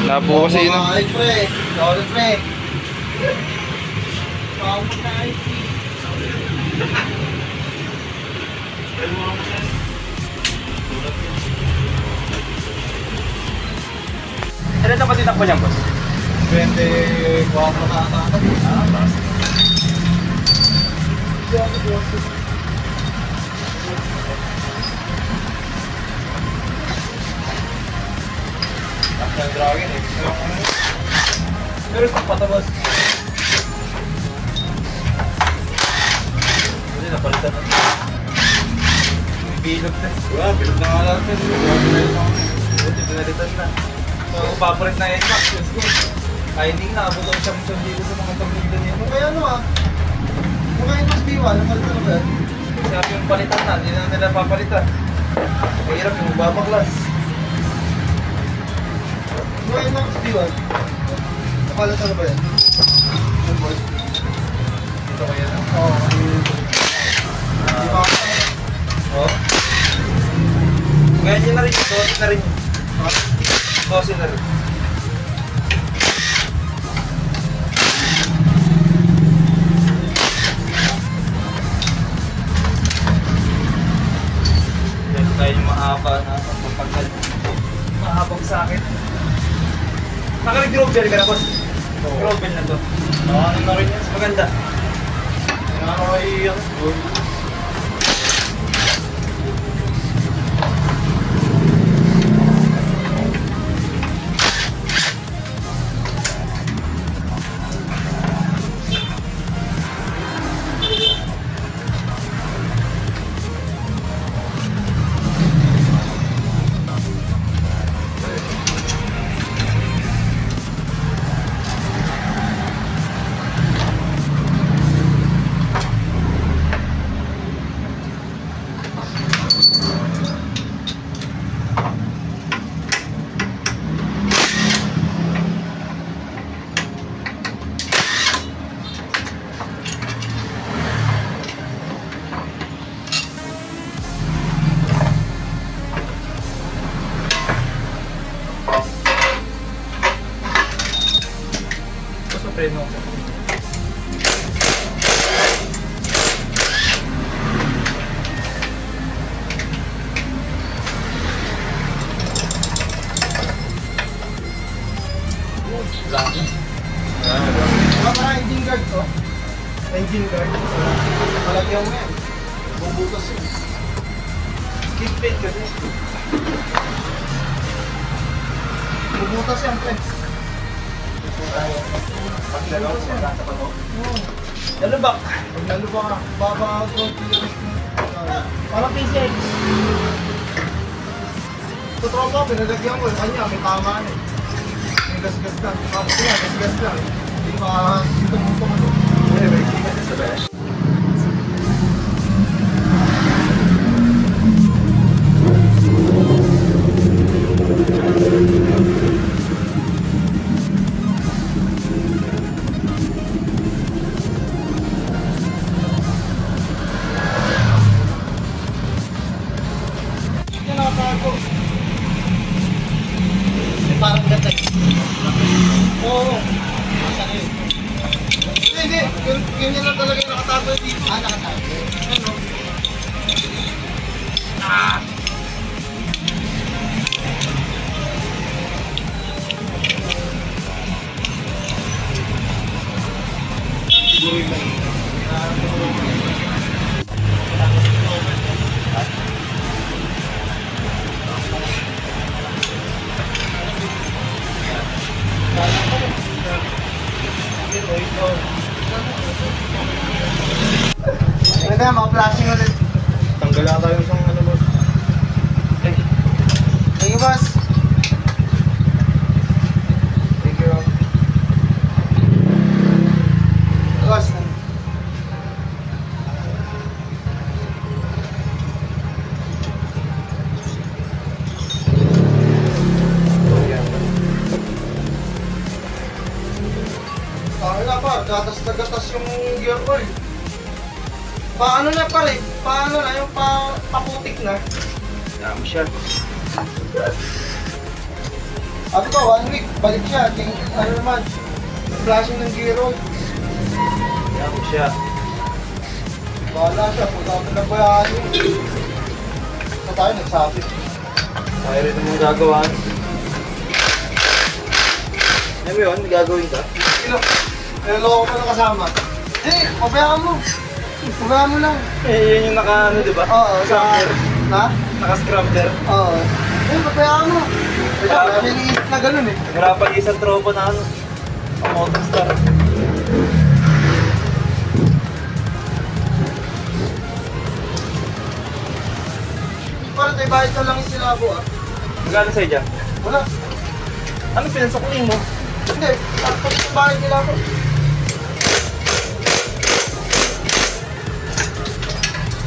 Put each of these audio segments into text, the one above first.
Napo kasi yun. Ay, pre. Sorry, pre. Pawag na ay. Ilan na pati takbo niyan, boss? 24 na ata. Boss. Ang dragon eh. Pero sa patabas. Hindi, napalitan na. Bilog na. Wala, bilog na nga natin. Buti, pinalitan na. So, papalit na NMAX. Let's go. Ay, hindi na. Abot ang siyang dito sa mga tablita niya. Kaya ano ah. Kung kayo mas biwa, napalitan na ba yan? Sabi yung palitan na. Hindi na nila papalitan. Mahirap yung babaklas. Kung kayo mas biwa, napalitan na ba yan? Ang boss. Dito kaya na. Oo. Oh. Ngayon yun na rin. 12 na rin. 12 na rin. Meron tayo yung mahaba na pagpagkal. Mahabang sa akin. Nakalig-grove gel ka na, boss? Grove gel na to. Ano na rin yan? Maganda. Ano ay Preno. Para engine guard to. Engine guard. Malagyan mo yan. Bubutas yun. Keep fit kasi. Bubutas yan, pre. Pag lalaw, magkasapa ko. Lalubak. Pag nalubak ka, baba out parang PCX. Ito tropa, pinalagyan ko. Kanya, may tama eh. May gas-gas lang. Tapos yan, gas-gas lang. Hindi pa dito mo ito ano. May kasi sa best. Parang ganda eh. Oo. Hindi. Ganyan lang talaga yung nakatago dito. Nakatago. Ano? Siguro yung Ano kaya, mga flashing ulit. Tanggal ata yung isang ano, boss. Thank you, boss. Thank you. Boss. Wala pa, gatas na gatas yung gear oil. Paano na pare? Paano na yung paputik na? Dami siya. Ano ba, 1 week, balik siya. Ano naman, flashing ng gyro. Yan ko siya. Bahala siya, kung dapat na bayaan yun. Sa tayo nagsabi. Tayo rin yung gagawa. Ano yun? May gagawin ka? Niloloko ko na kasama. Pabayaan mo. Pabayaan mo lang. Yun yung naka ano, diba? Oo, ha? Naka-scrambler. Oo. Pabayaan mo. May iniisip na ganun eh. Hirapan isang tropa na ano. Ang Autostar. Parang tayo bahit na lang yung sinabo ah. Magkano sa'yo dyan? Wala. Ano pinasakling mo? Hindi, tapos yung bahit nila ako.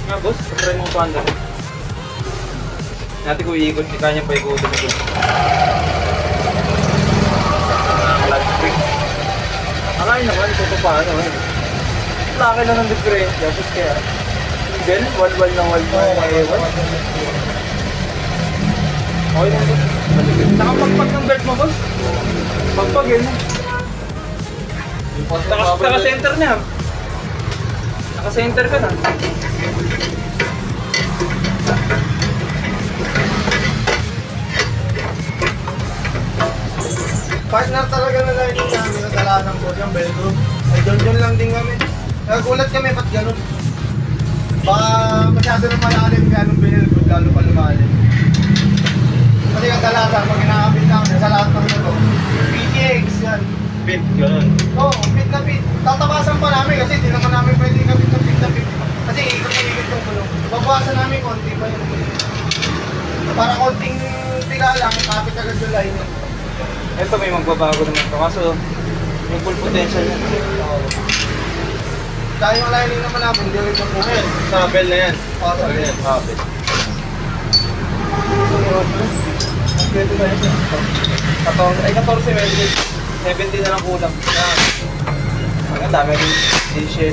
Nga boss, try mo pa anda. Natin ko iikot, di kanya pa ikutin ito. Clutch brake. Akain naman, ito pa ano eh. Laki lang ng diferensya, tapos kaya. Single, wal-wal na wal-wal na ewan. Okay lang boss. Nakapagpag ng belt mo boss. Pagpag yun. Naka-center niya. Naka-center ka na. Partner talaga na lining namin, nadala ng board yung bedroom. Ay, doon lang din kami. Nagulat kami, ba't ganun? Baka masyado na malalim kaya nung binilbod, lalo pa lumalim. Kasi ang kalasa, pag inakapit namin sa lahat ng ito, PTX yan. Pit, ganun. Oo, pit na pit. Tatapasan pa namin kasi di naman namin pwede kapit na pit na pit. Kasi ikot-ikot yung gulong. Babawasan namin konti pa yun. Para konting tiga lang, kapit agad yung lining. Ito may magbabago naman ito, kaso yung full potential niya. Dahil yung lining naman namin, hindi rin yung Ayun, sa bell na yan. Oo, sa bell. Bell. Pwede ba yun? 14 metric. 70 na lang kulang. Ang dami rin 17.